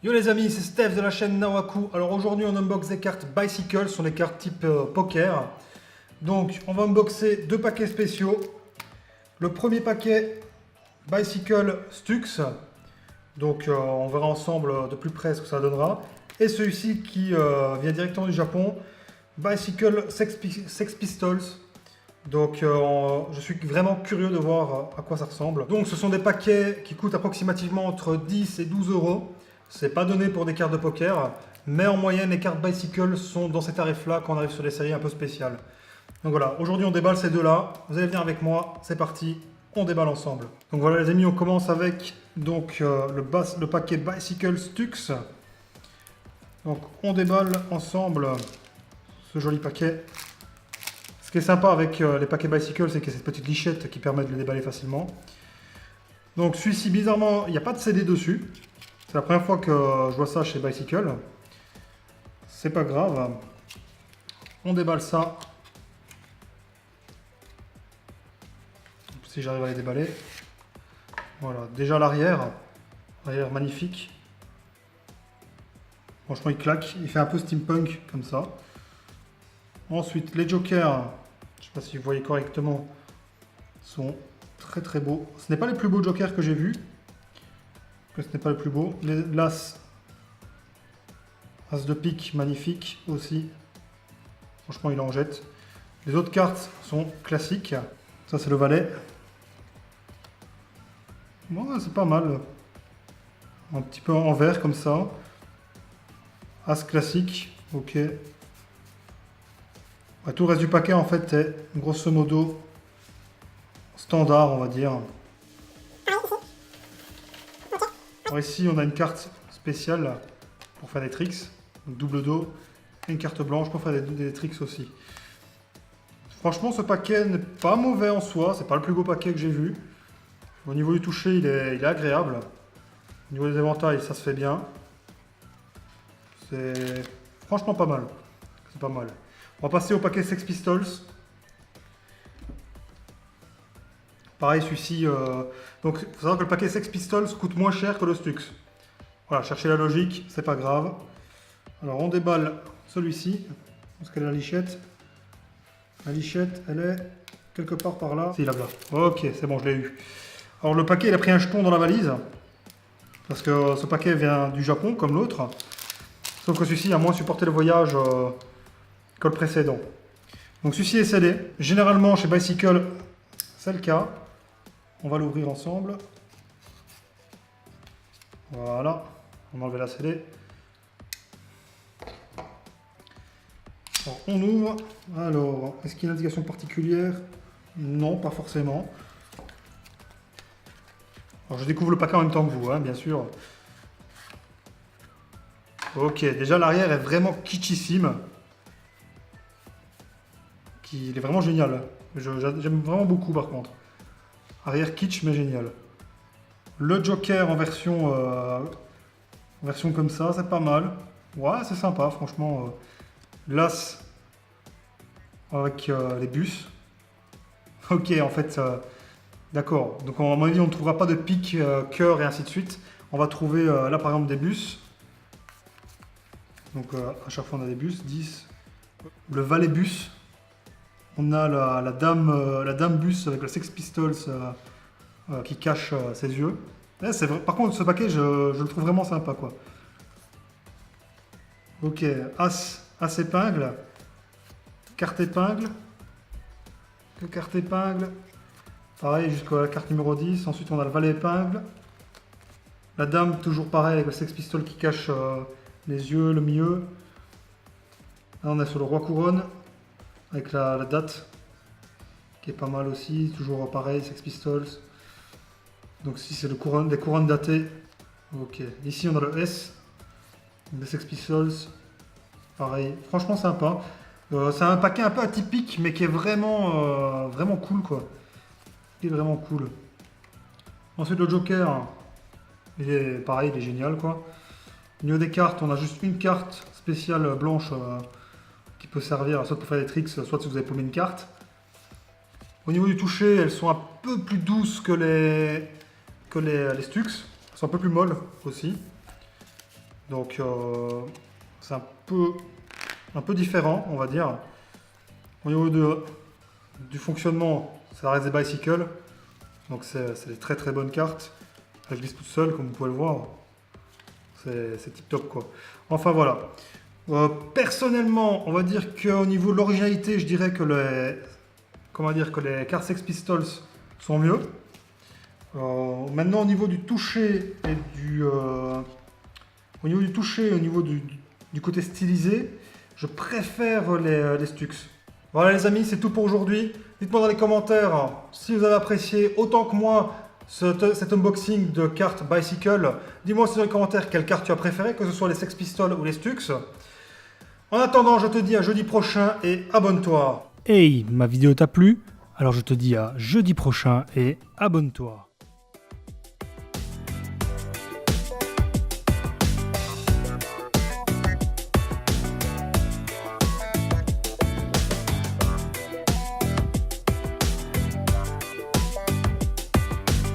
Yo les amis, c'est Steph de la chaîne Nawaku. Alors aujourd'hui on unbox des cartes Bicycle, ce sont des cartes type poker. Donc on va unboxer deux paquets spéciaux. Le premier paquet Bicycle Stux. Donc on verra ensemble de plus près ce que ça donnera. Et celui-ci qui vient directement du Japon, Bicycle Sex Pistols. Donc je suis vraiment curieux de voir à quoi ça ressemble. Donc ce sont des paquets qui coûtent approximativement entre 10 et 12 euros. C'est pas donné pour des cartes de poker, mais en moyenne les cartes Bicycle sont dans ces tarifs-là quand on arrive sur des séries un peu spéciales. Donc voilà, aujourd'hui on déballe ces deux-là. Vous allez venir avec moi, c'est parti, on déballe ensemble. Donc voilà les amis, on commence avec donc, le paquet Bicycle Stux. Donc on déballe ensemble ce joli paquet. Ce qui est sympa avec les paquets Bicycle, c'est qu'il y a cette petite lichette qui permet de le déballer facilement. Donc celui-ci, bizarrement, il n'y a pas de CD dessus. C'est la première fois que je vois ça chez Bicycle. C'est pas grave. On déballe ça. Si j'arrive à les déballer. Voilà, déjà l'arrière. L'arrière magnifique. Franchement, il claque. Il fait un peu steampunk comme ça. Ensuite, les jokers. Je ne sais pas si vous voyez correctement. Sont très très beaux. Ce n'est pas les plus beaux jokers que j'ai vus. Ce n'est pas le plus beau. L'As. As de pique, magnifique aussi. Franchement, il en jette. Les autres cartes sont classiques. Ça, c'est le valet. Bon, c'est pas mal. Un petit peu en vert comme ça. As classique. Ok. Ouais, tout le reste du paquet, en fait, est grosso modo standard, on va dire. Alors ici, on a une carte spéciale pour faire des tricks, donc double dos, et une carte blanche pour faire des tricks aussi. Franchement, ce paquet n'est pas mauvais en soi, c'est pas le plus beau paquet que j'ai vu. Au niveau du toucher, il est agréable. Au niveau des éventails, ça se fait bien. C'est franchement pas mal. C'est pas mal. On va passer au paquet Sex Pistols. Pareil, celui-ci. Donc, il faut savoir que le paquet Sex Pistols coûte moins cher que le Stux. Voilà, cherchez la logique, c'est pas grave. Alors, on déballe celui-ci. Parce qu'elle a la lichette. La lichette, elle est quelque part par là. Si, là-bas. Ok, c'est bon, je l'ai eu. Alors, le paquet, il a pris un jeton dans la valise. Parce que ce paquet vient du Japon, comme l'autre. Sauf que celui-ci a moins supporté le voyage que le précédent. Donc, celui-ci est scellé. Généralement, chez Bicycle, c'est le cas. On va l'ouvrir ensemble. Voilà. On va enlever la scellée. Alors, on ouvre. Alors, est-ce qu'il y a une indication particulière? Non, pas forcément. Alors, je découvre le paquet en même temps que vous, hein, bien sûr. Ok, déjà l'arrière est vraiment kitschissime. Il est vraiment génial. J'aime vraiment beaucoup par contre. Arrière kitsch mais génial. Le Joker en version comme ça, c'est pas mal. Ouais, c'est sympa, franchement. L'As avec les bus. Ok, en fait, d'accord. Donc, à mon avis, on ne trouvera pas de pique, cœur et ainsi de suite. On va trouver là, par exemple, des bus. Donc, à chaque fois, on a des bus. 10. Le valet bus. On a la dame bus avec le Sex Pistols qui cache ses yeux. Par contre, ce paquet, je le trouve vraiment sympa, quoi. Ok, As épingle. Carte épingle. Carte épingle. Pareil, jusqu'à la carte numéro 10. Ensuite, on a le valet épingle. La dame, toujours pareil, avec le Sex Pistol qui cache les yeux, le milieu. Là, on est sur le roi couronne. Avec la date. Qui est pas mal aussi. Toujours pareil, Sex Pistols. Donc ici, c'est des couronnes datées. Ok. Ici, on a le S. Des Sex Pistols. Pareil. Franchement, sympa. C'est un paquet un peu atypique, mais qui est vraiment, vraiment cool, quoi. Il est vraiment cool. Ensuite, le Joker. Il est pareil, il est génial, quoi. Au niveau des cartes, on a juste une carte spéciale blanche qui peut servir soit pour faire des tricks, soit si vous avez paumé une carte. Au niveau du toucher, elles sont un peu plus douces que les Stux. Elles sont un peu plus molles aussi. Donc c'est un peu différent, on va dire. Au niveau du fonctionnement, ça reste des bicycles. Donc c'est des très très bonnes cartes. Elles glissent toutes seules, comme vous pouvez le voir. C'est tip top quoi. Enfin voilà. Personnellement, on va dire qu'au niveau de l'originalité, je dirais que les cartes Sex Pistols sont mieux. Maintenant, au niveau du toucher et au niveau du côté stylisé, je préfère les Stux. Voilà les amis, c'est tout pour aujourd'hui. Dites-moi dans les commentaires si vous avez apprécié autant que moi cet unboxing de cartes Bicycle. Dis-moi aussi dans les commentaires quelle carte tu as préférée, que ce soit les Sex Pistols ou les Stux. En attendant, je te dis à jeudi prochain et abonne-toi. Hey, ma vidéo t'a plu? Alors je te dis à jeudi prochain et abonne-toi.